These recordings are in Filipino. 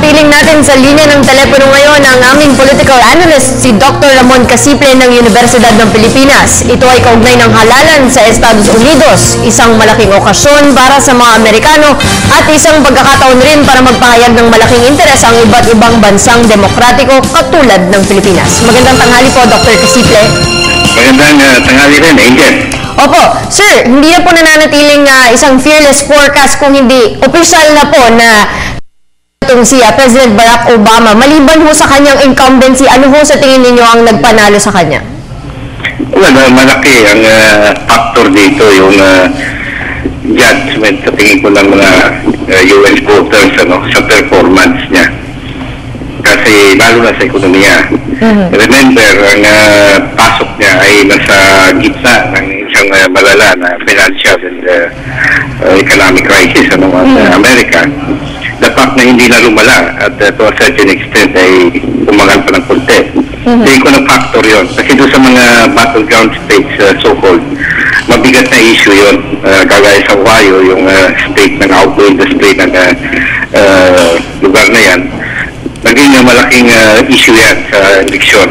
Mapiling natin sa linya ng telepono ngayon ang aming political analyst, si Dr. Ramon Casiple ng Universidad ng Pilipinas. Ito ay kaugnay ng halalan sa Estados Unidos, isang malaking okasyon para sa mga Amerikano at isang pagkakataon rin para magpahayag ng malaking interes ang iba't ibang bansang demokratiko katulad ng Pilipinas. Magandang tanghali po, Dr. Casiple. Magandang tanghali rin, Angel. Opo. Sir, hindi na po nananatiling isang fearless forecast kung hindi opisyal na po na itong si President Barack Obama. Maliban ho sa kanyang incumbency, ano ho sa tingin ninyo ang nagpanalo sa kanya? Well, malaki ang factor dito, yung judgment sa tingin ko ng mga US voters sa performance niya. Kasi lalo na sa ekonomiya. Remember, ang pasok niya ay nasa gitna ng isang malala na financial and economic crisis sa Amerika. The fact na hindi na lumala at to a certain extent ay umangal pa ng konti. Hindi ko na factor yun. Kasi doon sa mga battleground states, so-called, mabigat na issue yun. Kagaya sa Ohio, yung state ng outgoing the state ng lugar na yan. Naging malaking issue yan sa eleksyon.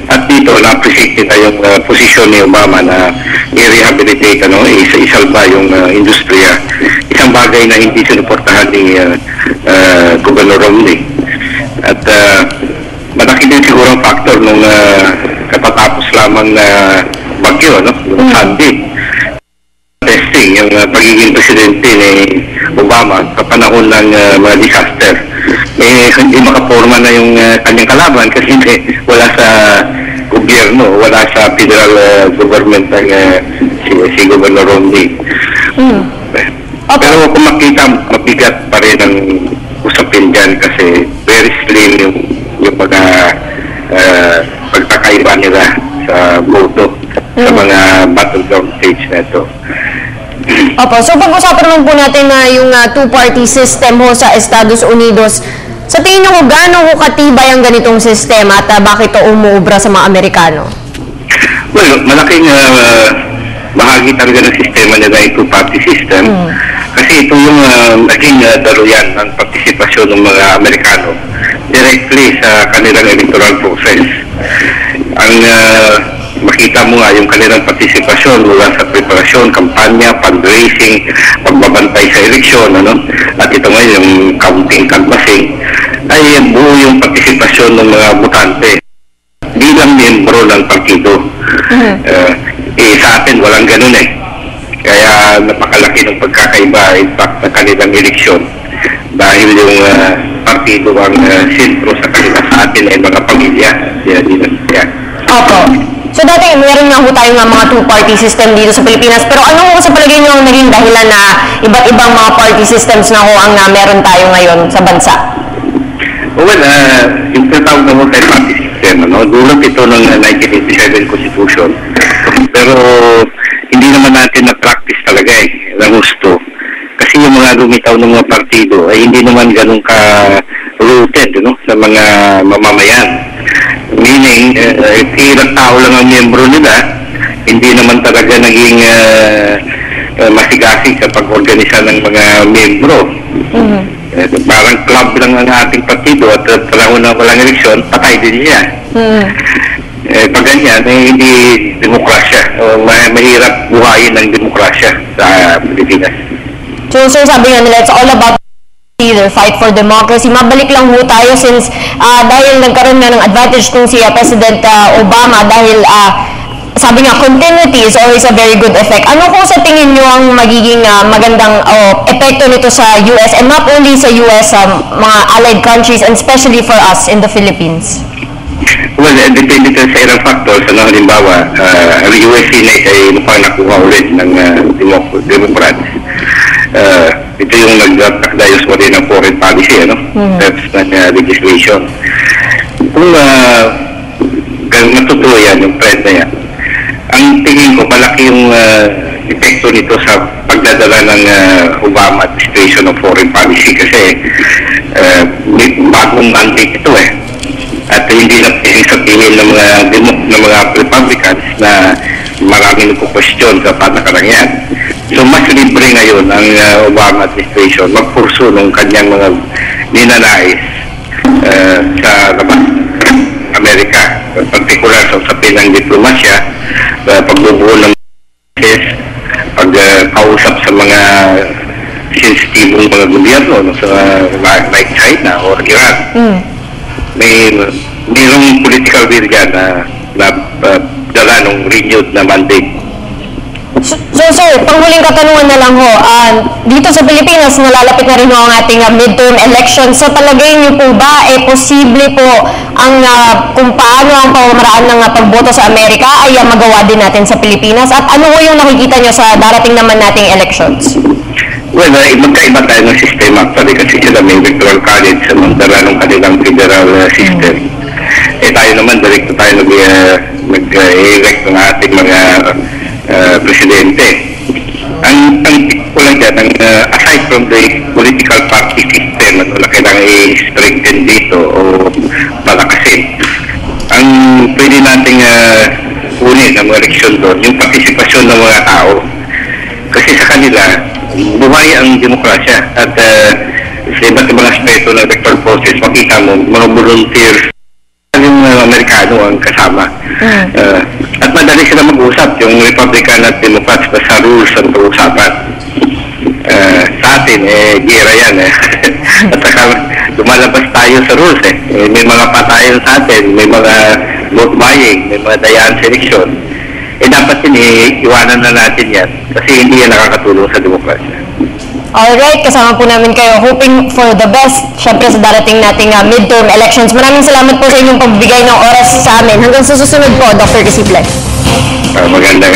At dito, na-appreciate nila yung posisyon ni Obama na i-rehabilitate, isalba yung industriya. Isang bagay na hindi sinuportahan ni Governor Romney. At malaki din siguro ang factor nung katatapos lamang na bagyo, yung Sandy. Testing, yung pagiging presidente ni Obama sa panahon ng mga disaster. Hindi makaporma na yung kanyang kalaban kasi wala sa gobyerno, wala sa federal government ang si Governor Romney. Pero kung makita, mabigat pa rin ang usapin dyan kasi very slim yung mga pagkakaiba nila sa boto sa mga battleground states na ito. Opo, so pag-usapan naman po natin na yung two-party system ho sa Estados Unidos. Sa tingin nyo ko, gaano ho katibay ang ganitong sistema at bakit ito umuubra sa mga Amerikano? Well, malaking bahagi talaga ng sistema nila yung two-party system. Kasi ito yung naging daluyan ng partisipasyon ng mga Amerikano directly sa kanilang electoral process. Ang makita mo nga yung kanilang partisipasyon mula sa preparasyon, kampanya, fundraising, pagbabantay sa eleksyon, at ito ngayon yung counting, canvassing, ay buo yung partisipasyon ng mga botante bilang miyembro ng partido. Sa atin walang ganun kaya napakalaki ng pagkakaiba impact ng kanilang eleksyon dahil yung partido ang sentro sa kanila. Sa atin ay mga pamilya. Opo. So dati meron nga ho tayo mga two-party system dito sa Pilipinas, pero ano ho sa palagay nyo ang naging dahilan na iba't ibang mga party systems na ho ang meron tayo ngayon sa bansa? Well, yung tinatawag na multi-party system, dulot ito ng 1987 Constitution. Pero hindi naman natin na-practice talaga ng gusto. Kasi yung mga lumitaw ng mga partido ay hindi naman ganun ka-rooted sa mga mamamayan. Meaning, ilang tao lang ang miyembro nila, hindi naman talaga naging masigasig sa pag-organisa ng mga miyembro. Parang club lang ang ating partido at panahon na walang eleksyon, patay din siya. Pag ganyan, hindi demokrasya. Mahirap buhayin ng demokrasya sa Pilipinas. So, sir, sabi nga nila, it's all about either fight for democracy. Mabalik lang ho tayo since dahil nagkaroon nga ng advantage kung si President Obama dahil sabi nga continuity is always a very good effect. Ano ko sa tingin nyo ang magiging magandang epekto nito sa US and not only sa US, mga allied countries and especially for us in the Philippines? Well, depende sa ilang factors. Halimbawa, ang US Senate ay mukhang nakuha ulit ng Democrats. Ito yung nagtakdayos mo rin ng foreign policy, That's ng legislation. Kung natutuwa yan, yung trend na yan, ang tingin ko, malaki yung epekto nito sa pagdadala ng Obama administration ng foreign policy kasi bagong mandate ito At hindi na pwedeng sabihin ng mga Republicans na maraming nagpo-question sa patakaran yan. So mas libre ngayon ang Obama administration magpurso ng kanyang mga ninanais sa labas Amerika, particular sa usapin ng diplomasya, pagbubuo ng pagkausap sa mga sensitibong mga gobyerno, no, sa like China or Iran. Mayroong political will dyan na dala ng renewed na mandate. So sir, panghuling katanungan na lang ho, dito sa Pilipinas, nalalapit na rin ho ang ating midterm election. Sa palagay niyo po ba, posible po ang kung paano ang pamamaraan ng pagboto sa Amerika ay magawa din natin sa Pilipinas? At ano ho yung nakikita niyo sa darating naman nating elections? Well, magkaiba tayo ng sistema actually kasi sila may electoral college sa mandala ng kanilang federal system. Tayo naman, direkto tayo nag-elect ng ating mga presidente. Ang ko lang dyan, aside from the political party system na kailangan i-strengthen dito o palakasin, ang pwede nating kunin ng mga eleksyon doon, yung partisipasyon ng mga tao. Kasi sa kanila, buhay ang demokrasya at sa iba't ibang aspeto ng electoral process, makita mo, mga volunteers, yung Amerikano ang kasama. At madali sila mag-usap, yung Republican at Democrats sa rules ang pag-usapan. Sa atin, gira yan. At saka, lumalabas tayo sa rules. May mga patayan sa atin, may mga vote buying, may mga dayaan sa eleksyon. Dapat iwanan na natin yan kasi hindi yan nakakatulong sa demokrasya. Alright, kasama po namin kayo. Hoping for the best, syempre sa darating nating midterm elections. Maraming salamat po sa inyong pagbigay ng oras sa amin. Hanggang sa susunod po, Dr. Disiple. Magandang